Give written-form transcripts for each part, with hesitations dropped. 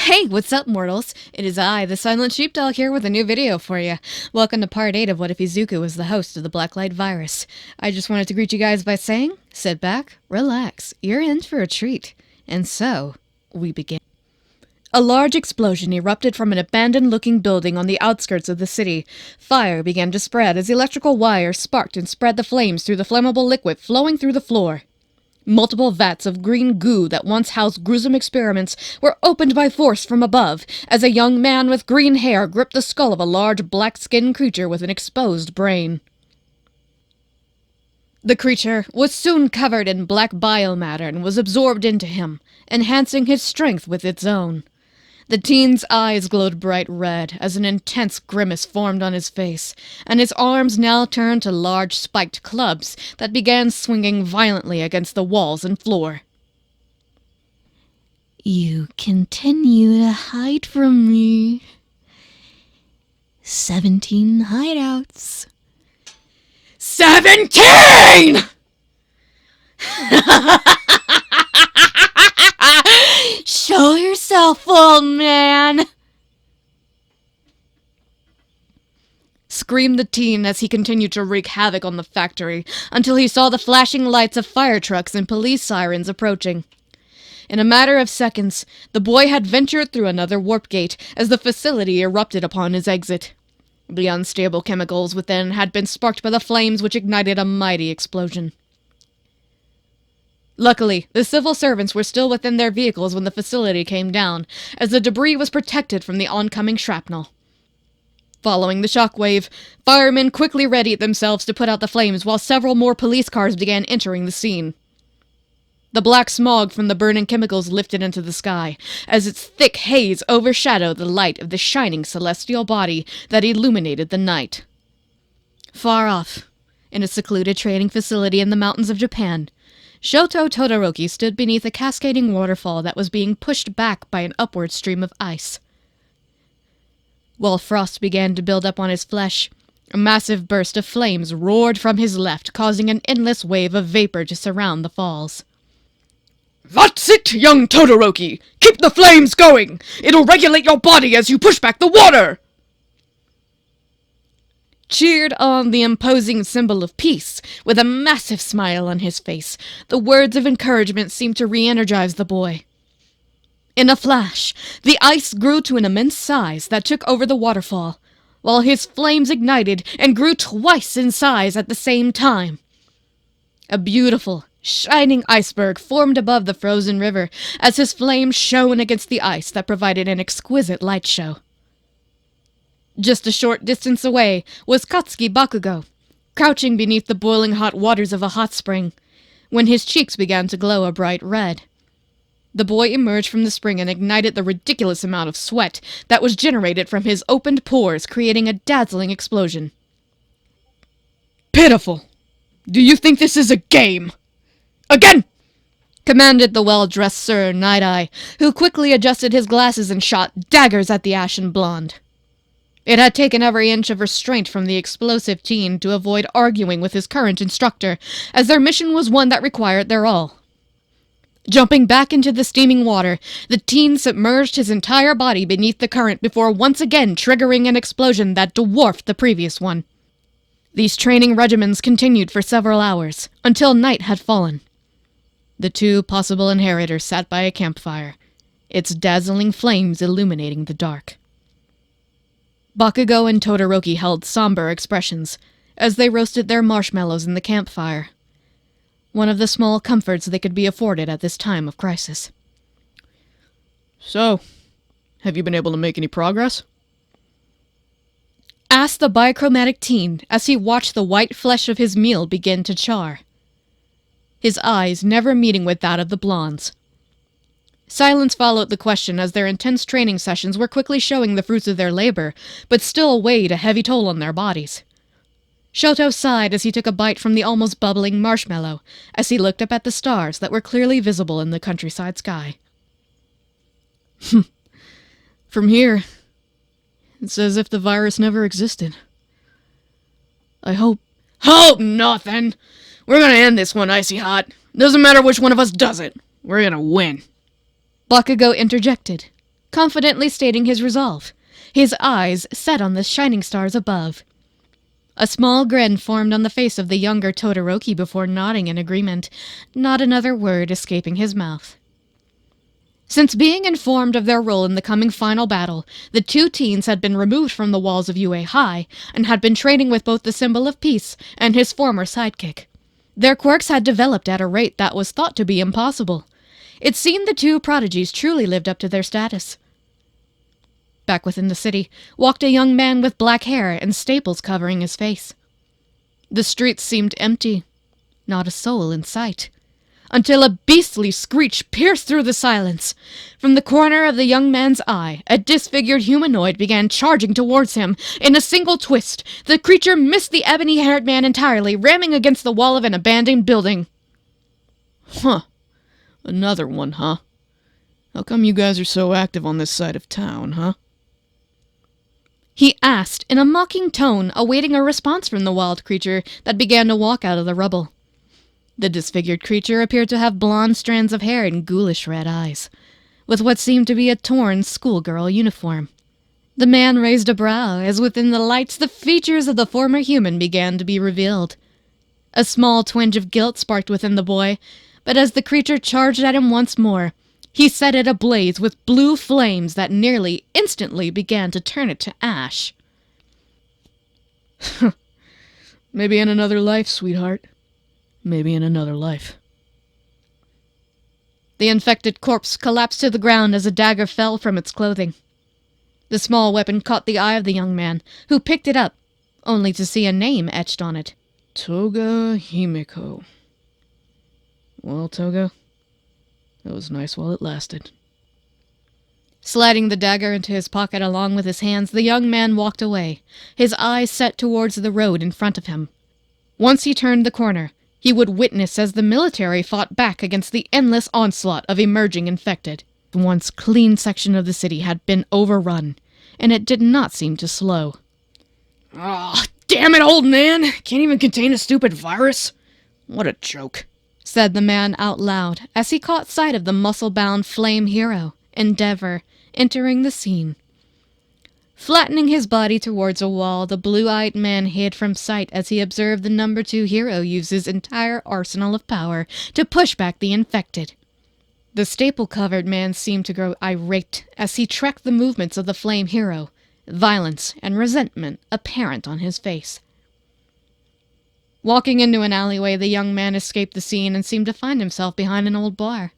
Hey, what's up, mortals? It is I, the Silent Sheepdog, here with a new video for you. Welcome to part 8 of What If Izuku was the host of the Blacklight virus. I just wanted to greet you guys by saying, sit back, relax, you're in for a treat. And so, we begin. A large explosion erupted from an abandoned-looking building on the outskirts of the city. Fire began to spread as electrical wires sparked and spread the flames through the flammable liquid flowing through the floor. Multiple vats of green goo that once housed gruesome experiments were opened by force from above, as a young man with green hair gripped the skull of a large black-skinned creature with an exposed brain. The creature was soon covered in black biomatter and was absorbed into him, enhancing his strength with its own. The teen's eyes glowed bright red as an intense grimace formed on his face, and his arms now turned to large spiked clubs that began swinging violently against the walls and floor. You continue to hide from me. 17 hideouts. 17! Show yourself, old man! Screamed the teen as he continued to wreak havoc on the factory, until he saw the flashing lights of fire trucks and police sirens approaching. In a matter of seconds, the boy had ventured through another warp gate as the facility erupted upon his exit. The unstable chemicals within had been sparked by the flames which ignited a mighty explosion. Luckily, the civil servants were still within their vehicles when the facility came down, as the debris was protected from the oncoming shrapnel. Following the shockwave, firemen quickly readied themselves to put out the flames while several more police cars began entering the scene. The black smog from the burning chemicals lifted into the sky, as its thick haze overshadowed the light of the shining celestial body that illuminated the night. Far off, in a secluded trading facility in the mountains of Japan, Shoto Todoroki stood beneath a cascading waterfall that was being pushed back by an upward stream of ice. While frost began to build up on his flesh, a massive burst of flames roared from his left, causing an endless wave of vapor to surround the falls. That's it, young Todoroki! Keep the flames going! It'll regulate your body as you push back the water! Cheered on the imposing symbol of peace, with a massive smile on his face, the words of encouragement seemed to re-energize the boy. In a flash, the ice grew to an immense size that took over the waterfall, while his flames ignited and grew twice in size at the same time. A beautiful, shining iceberg formed above the frozen river as his flames shone against the ice that provided an exquisite light show. Just a short distance away was Katsuki Bakugo, crouching beneath the boiling hot waters of a hot spring, when his cheeks began to glow a bright red. The boy emerged from the spring and ignited the ridiculous amount of sweat that was generated from his opened pores, creating a dazzling explosion. Pitiful! Do you think this is a game? Again! Commanded the well-dressed Sir Night-Eye, who quickly adjusted his glasses and shot daggers at the ashen blonde. It had taken every inch of restraint from the explosive teen to avoid arguing with his current instructor, as their mission was one that required their all. Jumping back into the steaming water, the teen submerged his entire body beneath the current before once again triggering an explosion that dwarfed the previous one. These training regimens continued for several hours, until night had fallen. The two possible inheritors sat by a campfire, its dazzling flames illuminating the dark. Bakugo and Todoroki held somber expressions as they roasted their marshmallows in the campfire, one of the small comforts they could be afforded at this time of crisis. So, have you been able to make any progress? Asked the bichromatic teen as he watched the white flesh of his meal begin to char, his eyes never meeting with that of the blonde's. Silence followed the question as their intense training sessions were quickly showing the fruits of their labor, but still weighed a heavy toll on their bodies. Shoto sighed as he took a bite from the almost bubbling marshmallow, as he looked up at the stars that were clearly visible in the countryside sky. From here, it's as if the virus never existed. I hope... Hope nothing! We're gonna end this one icy hot. Doesn't matter which one of us does it. We're gonna win. Bakugo interjected, confidently stating his resolve, his eyes set on the shining stars above. A small grin formed on the face of the younger Todoroki before nodding in agreement, not another word escaping his mouth. Since being informed of their role in the coming final battle, the two teens had been removed from the walls of UA High and had been training with both the Symbol of Peace and his former sidekick. Their quirks had developed at a rate that was thought to be impossible. It seemed the two prodigies truly lived up to their status. Back within the city walked a young man with black hair and staples covering his face. The streets seemed empty, not a soul in sight, until a beastly screech pierced through the silence. From the corner of the young man's eye, a disfigured humanoid began charging towards him. In a single twist, the creature missed the ebony-haired man entirely, ramming against the wall of an abandoned building. Huh. Another one, huh? How come you guys are so active on this side of town, huh? He asked in a mocking tone, awaiting a response from the wild creature that began to walk out of the rubble. The disfigured creature appeared to have blonde strands of hair and ghoulish red eyes, with what seemed to be a torn schoolgirl uniform. The man raised a brow, as within the lights the features of the former human began to be revealed. A small twinge of guilt sparked within the boy, but as the creature charged at him once more, he set it ablaze with blue flames that nearly instantly began to turn it to ash. Maybe in another life, sweetheart. Maybe in another life. The infected corpse collapsed to the ground as a dagger fell from its clothing. The small weapon caught the eye of the young man, who picked it up, only to see a name etched on it. Toga Himeko. Well, Toga, that was nice while it lasted. Sliding the dagger into his pocket along with his hands, the young man walked away, his eyes set towards the road in front of him. Once he turned the corner, he would witness as the military fought back against the endless onslaught of emerging infected. The once clean section of the city had been overrun, and it did not seem to slow. Ah, damn it, old man! Can't even contain a stupid virus? What a joke, said the man out loud as he caught sight of the muscle-bound flame hero, Endeavor, entering the scene. Flattening his body towards a wall, the blue-eyed man hid from sight as he observed the number 2 hero use his entire arsenal of power to push back the infected. The staple-covered man seemed to grow irate as he tracked the movements of the flame hero, violence and resentment apparent on his face. Walking into an alleyway, the young man escaped the scene and seemed to find himself behind an old bar.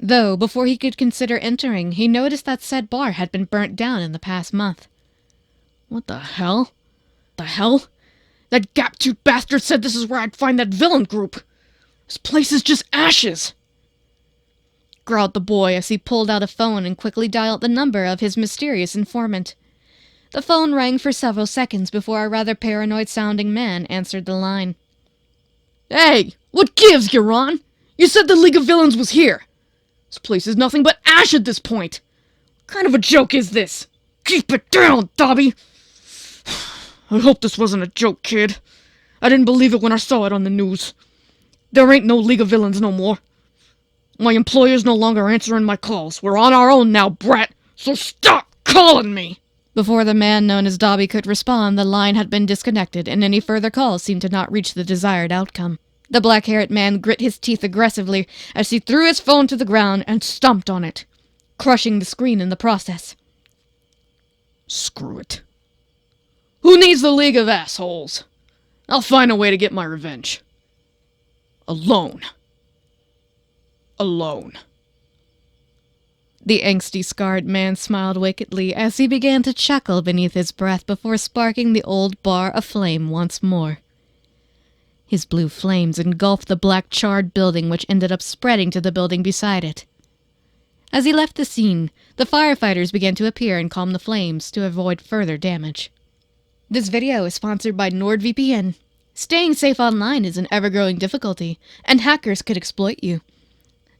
Though, before he could consider entering, he noticed that said bar had been burnt down in the past month. What the hell? The hell? That gap-toothed bastard said this is where I'd find that villain group. This place is just ashes, growled the boy as he pulled out a phone and quickly dialed the number of his mysterious informant. The phone rang for several seconds before a rather paranoid-sounding man answered the line. Hey, what gives, Huron? You said the League of Villains was here. This place is nothing but ash at this point. What kind of a joke is this? Keep it down, Dobby! I hope this wasn't a joke, kid. I didn't believe it when I saw it on the news. There ain't no League of Villains no more. My employer's no longer answering my calls. We're on our own now, brat, so stop calling me! Before the man known as Dobby could respond, the line had been disconnected, and any further calls seemed to not reach the desired outcome. The black-haired man grit his teeth aggressively as he threw his phone to the ground and stomped on it, crushing the screen in the process. Screw it. Who needs the League of Assholes? I'll find a way to get my revenge. Alone. Alone. The angsty, scarred man smiled wickedly as he began to chuckle beneath his breath before sparking the old bar aflame once more. His blue flames engulfed the black charred building, which ended up spreading to the building beside it. As he left the scene, the firefighters began to appear and calm the flames to avoid further damage. This video is sponsored by NordVPN. Staying safe online is an ever-growing difficulty, and hackers could exploit you.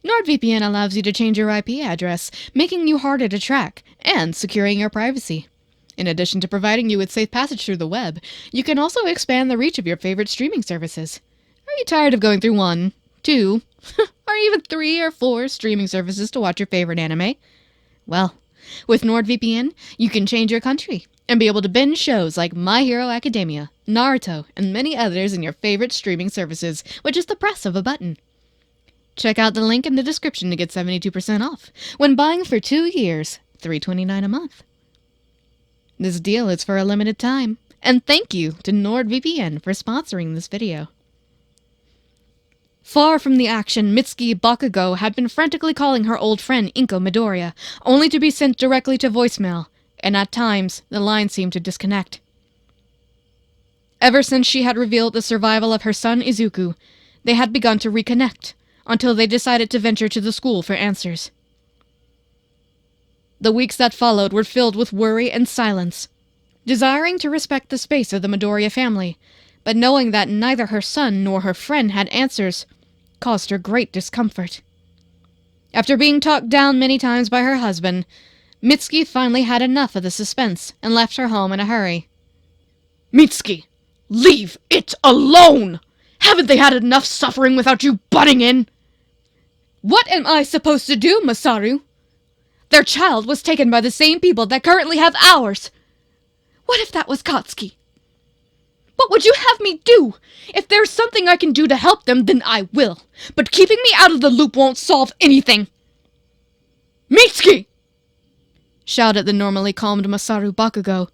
NordVPN allows you to change your IP address, making you harder to track, and securing your privacy. In addition to providing you with safe passage through the web, you can also expand the reach of your favorite streaming services. Are you tired of going through 1, 2, or even 3 or 4 streaming services to watch your favorite anime? Well, With NordVPN, you can change your country and be able to binge shows like My Hero Academia, Naruto, and many others in your favorite streaming services with just the press of a button. Check out the link in the description to get 72% off when buying for 2 years, $3.29 a month. This deal is for a limited time, and thank you to NordVPN for sponsoring this video. Far from the action, Mitsuki Bakugo had been frantically calling her old friend Inko Midoriya, only to be sent directly to voicemail, and at times the line seemed to disconnect. Ever since she had revealed the survival of her son Izuku, they had begun to reconnect, until they decided to venture to the school for answers. The weeks that followed were filled with worry and silence, desiring to respect the space of the Midoriya family, but knowing that neither her son nor her friend had answers caused her great discomfort. After being talked down many times by her husband, Mitsuki finally had enough of the suspense and left her home in a hurry. Mitsuki, leave it alone! Haven't they had enough suffering without you butting in? What am I supposed to do, Masaru? Their child was taken by the same people that currently have ours. What if that was Katsuki? What would you have me do? If there's something I can do to help them, then I will. But keeping me out of the loop won't solve anything. Mitsuki! Shouted the normally calmed Masaru Bakugo.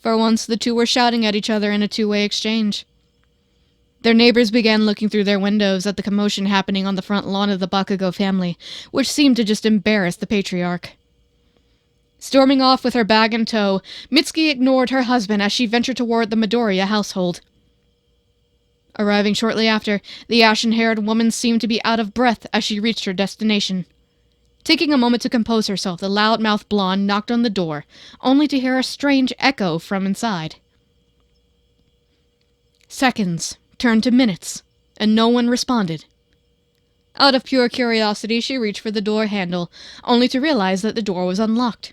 For once, the two were shouting at each other in a two-way exchange. Their neighbors began looking through their windows at the commotion happening on the front lawn of the Bakugo family, which seemed to just embarrass the patriarch. Storming off with her bag in tow, Mitsuki ignored her husband as she ventured toward the Midoriya household. Arriving shortly after, the ashen-haired woman seemed to be out of breath as she reached her destination. Taking a moment to compose herself, the loud-mouthed blonde knocked on the door, only to hear a strange echo from inside. Seconds turned to minutes, and no one responded. Out of pure curiosity, she reached for the door handle, only to realize that the door was unlocked.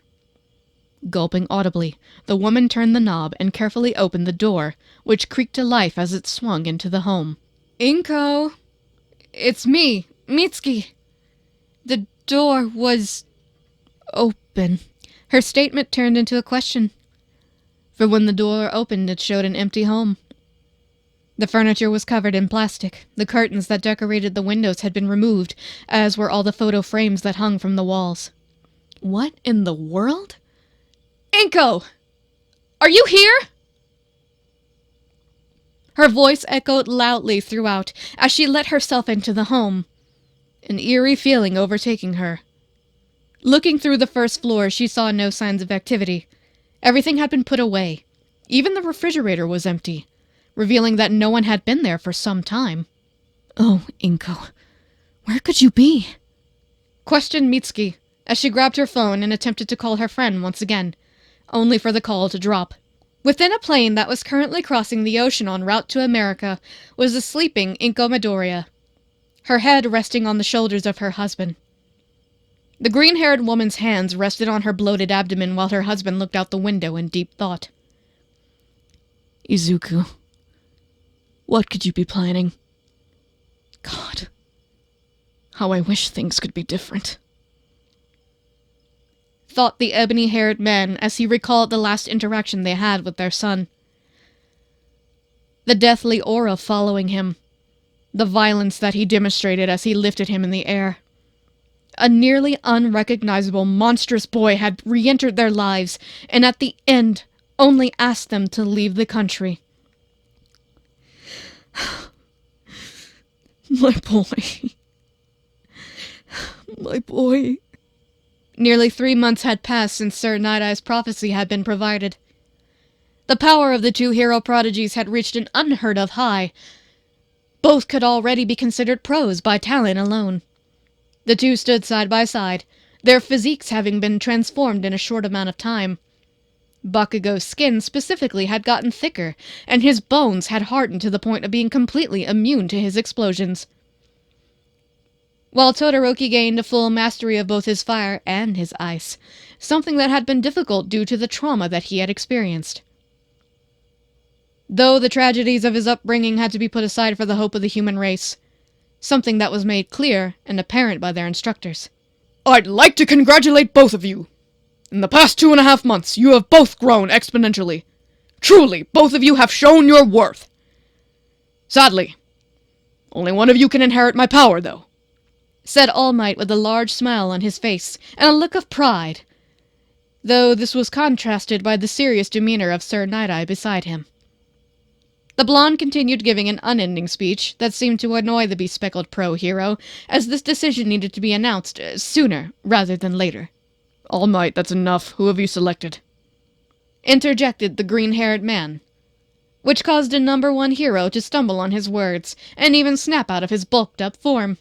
Gulping audibly, the woman turned the knob and carefully opened the door, which creaked to life as it swung into the home. Inko, it's me, Mitsuki. The door was open. Her statement turned into a question. For when the door opened, it showed an empty home. The furniture was covered in plastic. The curtains that decorated the windows had been removed, as were all the photo frames that hung from the walls. What in the world? Inko! Are you here? Her voice echoed loudly throughout as she let herself into the home, an eerie feeling overtaking her. Looking through the first floor, she saw no signs of activity. Everything had been put away. Even the refrigerator was empty, revealing that no one had been there for some time. Oh, Inko, where could you be? Questioned Mitsuki as she grabbed her phone and attempted to call her friend once again, only for the call to drop. Within a plane that was currently crossing the ocean en route to America was the sleeping Inko Midoriya, her head resting on the shoulders of her husband. The green-haired woman's hands rested on her bloated abdomen while her husband looked out the window in deep thought. Izuku, what could you be planning? God, how I wish things could be different. Thought the ebony-haired man as he recalled the last interaction they had with their son. The deathly aura following him. The violence that he demonstrated as he lifted him in the air. A nearly unrecognizable, monstrous boy had re-entered their lives, and at the end only asked them to leave the country. My boy. My boy. Nearly 3 months had passed since Sir Night-Eye's prophecy had been provided. The power of the two hero prodigies had reached an unheard-of high. Both could already be considered pros by talent alone. The two stood side by side, their physiques having been transformed in a short amount of time. Bakugo's skin specifically had gotten thicker, and his bones had hardened to the point of being completely immune to his explosions. While Todoroki gained a full mastery of both his fire and his ice, something that had been difficult due to the trauma that he had experienced. Though the tragedies of his upbringing had to be put aside for the hope of the human race, something that was made clear and apparent by their instructors. I'd like to congratulate both of you. In the past 2.5 months, you have both grown exponentially. Truly, both of you have shown your worth. Sadly, only one of you can inherit my power, though, said All Might with a large smile on his face and a look of pride, though this was contrasted by the serious demeanor of Sir Night-Eye beside him. The blonde continued giving an unending speech that seemed to annoy the bespectacled pro-hero, as this decision needed to be announced sooner rather than later. All Might, that's enough. Who have you selected? Interjected the green-haired man, which caused a number 1 hero to stumble on his words and even snap out of his bulked-up form.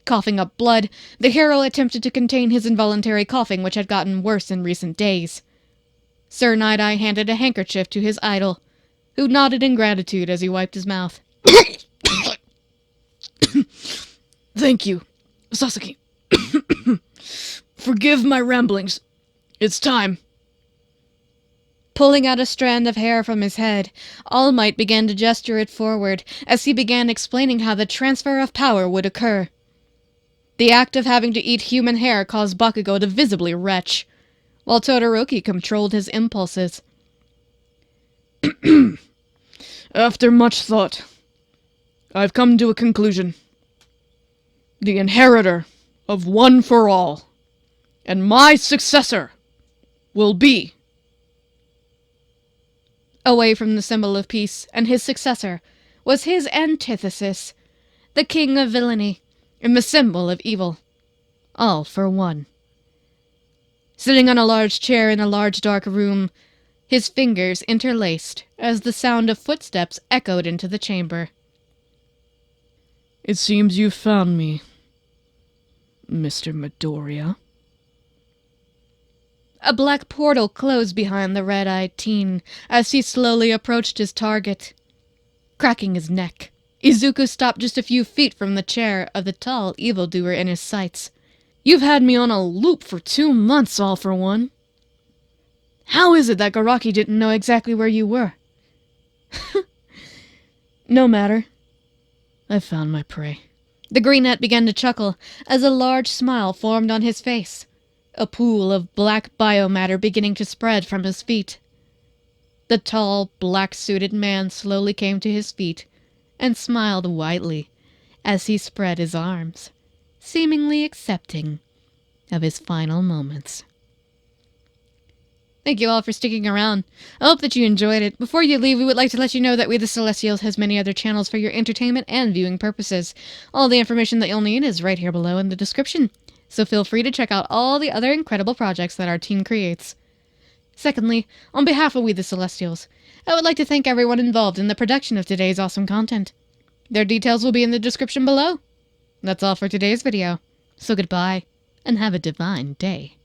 Coughing up blood, the hero attempted to contain his involuntary coughing, which had gotten worse in recent days. Sir Night-Eye handed a handkerchief to his idol, who nodded in gratitude as he wiped his mouth. Thank you, Sasaki. Forgive my ramblings. It's time. Pulling out a strand of hair from his head, All Might began to gesture it forward as he began explaining how the transfer of power would occur. The act of having to eat human hair caused Bakugo to visibly retch, while Todoroki controlled his impulses. After much thought, I've come to a conclusion. The inheritor of One for All, and my successor, will be... Away from the symbol of peace and his successor was his antithesis, the king of villainy and the symbol of evil. All for one. Sitting on a large chair in a large dark room, his fingers interlaced as the sound of footsteps echoed into the chamber. It seems you found me, Mr. Midoriya. A black portal closed behind the red-eyed teen as he slowly approached his target. Cracking his neck, Izuku stopped just a few feet from the chair of the tall evildoer in his sights. You've had me on a loop for 2 months, All for One. How is it that Garaki didn't know exactly where you were? No matter. I found my prey. The greenette began to chuckle as a large smile formed on his face, a pool of black biomatter beginning to spread from his feet. The tall, black-suited man slowly came to his feet and smiled widely as he spread his arms, seemingly accepting of his final moments. Thank you all for sticking around. I hope that you enjoyed it. Before you leave, we would like to let you know that We the Celestials has many other channels for your entertainment and viewing purposes. All the information that you'll need is right here below in the description, so feel free to check out all the other incredible projects that our team creates. Secondly, on behalf of We the Celestials, I would like to thank everyone involved in the production of today's awesome content. Their details will be in the description below. That's all for today's video, so goodbye, and have a divine day.